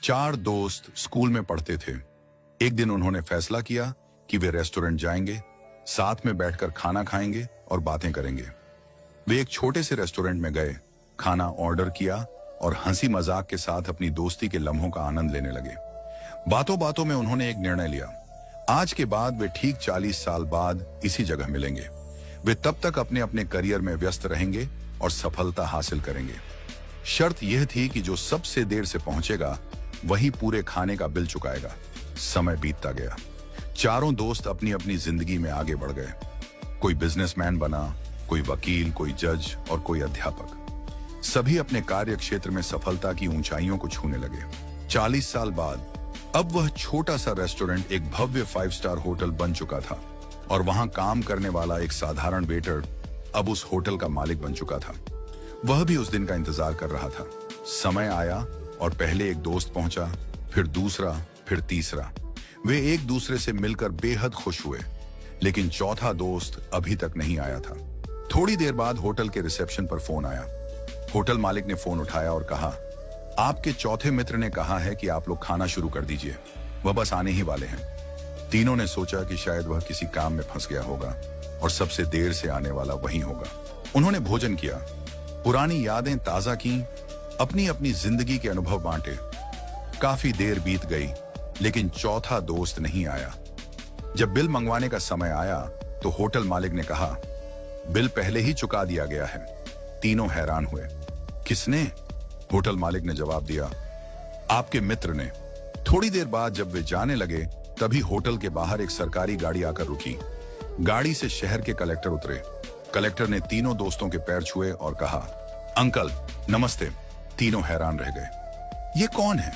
चार दोस्त स्कूल में पढ़ते थे। एक दिन उन्होंने फैसला किया कि वे रेस्टोरेंट जाएंगे, साथ में बैठकर खाना खाएंगे और बातें करेंगे। वे एक छोटे से रेस्टोरेंट में गए, खाना ऑर्डर किया और हंसी मजाक के साथ अपनी दोस्ती के लम्हों का आनंद लेने लगे। बातों बातों में उन्होंने एक निर्णय लिया। आज के बाद वे ठीक 40 साल बाद इसी जगह मिलेंगे। वे तब तक अपने अपने करियर में व्यस्त रहेंगे और सफलता हासिल करेंगे। शर्त यह थी कि जो सबसे देर से पहुंचेगा वही पूरे खाने का बिल चुकाएगा। समय बीतता गया। चारों दोस्त अपनी अपनी जिंदगी में आगे बढ़ गए। कोई बिजनेसमैन बना, कोई वकील, कोई जज और कोई अध्यापक। सभी अपने कार्य क्षेत्र में सफलता की ऊंचाइयों को छूने लगे। 40 साल बाद अब वह छोटा सा रेस्टोरेंट एक भव्य 5 स्टार होटल बन चुका था और वहां काम करने वाला एक साधारण वेटर अब उस होटल का मालिक बन चुका था। वह भी उस दिन का इंतजार कर रहा था। समय आया और पहले एक दोस्त पहुंचा, फिर दूसरा, फिर तीसरा। वे एक दूसरे से मिलकर बेहद खुश हुए, लेकिन चौथा दोस्त अभी तक नहीं आया था। थोड़ी देर बाद होटल के रिसेप्शन पर फोन आया। होटल मालिक ने फोन उठाया और कहा, आपके चौथे मित्र ने कहा है कि आप लोग खाना शुरू कर दीजिए, वह बस आने ही वाले हैं। तीनों ने सोचा कि शायद वह किसी काम में फंस गया होगा और सबसे देर से आने वाला वही होगा। उन्होंने भोजन किया, पुरानी यादें ताजा की, अपनी अपनी जिंदगी के अनुभव बांटे। काफी देर बीत गई, लेकिन चौथा दोस्त नहीं आया। जब बिल मंगवाने का समय आया तो होटल मालिक ने कहा, बिल पहले ही चुका दिया गया है। तीनों हैरान हुए। किसने? होटल मालिक ने जवाब दिया, आपके मित्र ने। थोड़ी देर बाद जब वे जाने लगे तभी होटल के बाहर एक सरकारी गाड़ी आकर रुकी। गाड़ी से शहर के कलेक्टर उतरे। कलेक्टर ने तीनों दोस्तों के पैर छुए और कहा, अंकल नमस्ते। तीनों हैरान रह गए। ये कौन है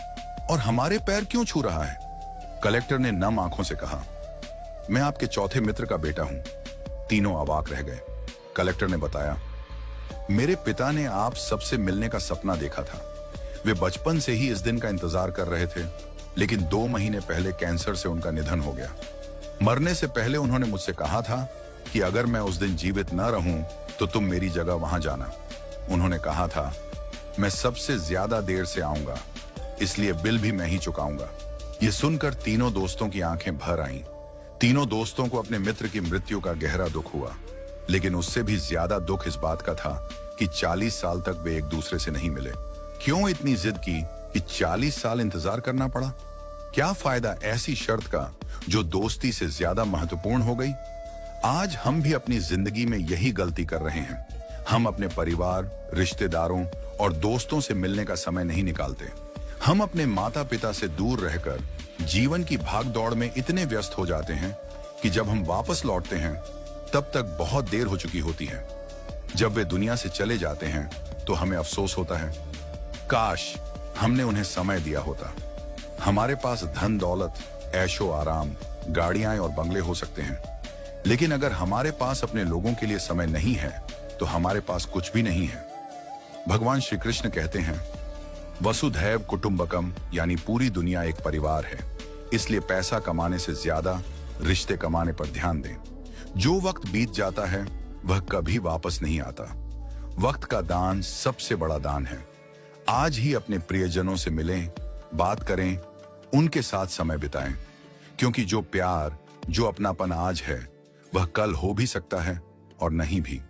और हमारे पैर क्यों छू रहा है? कलेक्टर ने नम आंखों से कहा, मैं आपके चौथे मित्र का बेटा हूं। तीनों अवाक रह गए। कलेक्टर ने बताया, मेरे पिता ने आप सबसे मिलने का सपना देखा था। वे बचपन से ही इस दिन का इंतजार कर रहे थे, लेकिन 2 महीने पहले कैंसर से उनका निधन हो गया। मरने से पहले उन्होंने मुझसे कहा था कि अगर मैं उस दिन जीवित न रहूं तो तुम मेरी जगह वहां जाना। उन्होंने कहा था, मैं सबसे ज्यादा देर से आऊंगा, इसलिए बिल भी मैं ही चुकाऊंगा। ये सुनकर तीनों दोस्तों की आंखें भर आईं। तीनों दोस्तों को अपने मित्र की मृत्यु का गहरा दुख हुआ, लेकिन उससे भी ज्यादा दुख इस बात का था कि 40 साल तक वे एक दूसरे से नहीं मिले। क्यों इतनी जिद की कि 40 साल इंतजार करना पड़ा? क्या फायदा ऐसी शर्त का जो दोस्ती से ज्यादा महत्वपूर्ण हो गई? आज हम भी अपनी जिंदगी में यही गलती कर रहे हैं। हम अपने परिवार, रिश्तेदारों और दोस्तों से मिलने का समय नहीं निकालते। हम अपने माता पिता से दूर रहकर जीवन की भागदौड़ में इतने व्यस्त हो जाते हैं कि जब हम वापस लौटते हैं तब तक बहुत देर हो चुकी होती है। जब वे दुनिया से चले जाते हैं तो हमें अफसोस होता है, काश हमने उन्हें समय दिया होता। हमारे पास धन दौलत, ऐशो आराम, गाड़ियां और बंगले हो सकते हैं, लेकिन अगर हमारे पास अपने लोगों के लिए समय नहीं है तो हमारे पास कुछ भी नहीं है। भगवान श्री कृष्ण कहते हैं, वसुधैव कुटुंबकम, यानी पूरी दुनिया एक परिवार है। इसलिए पैसा कमाने से ज्यादा रिश्ते कमाने पर ध्यान दें। जो वक्त बीत जाता है वह कभी वापस नहीं आता। वक्त का दान सबसे बड़ा दान है। आज ही अपने प्रियजनों से मिलें, बात करें, उनके साथ समय बिताएं, क्योंकि जो प्यार, जो अपनापन आज है वह कल हो भी सकता है और नहीं भी।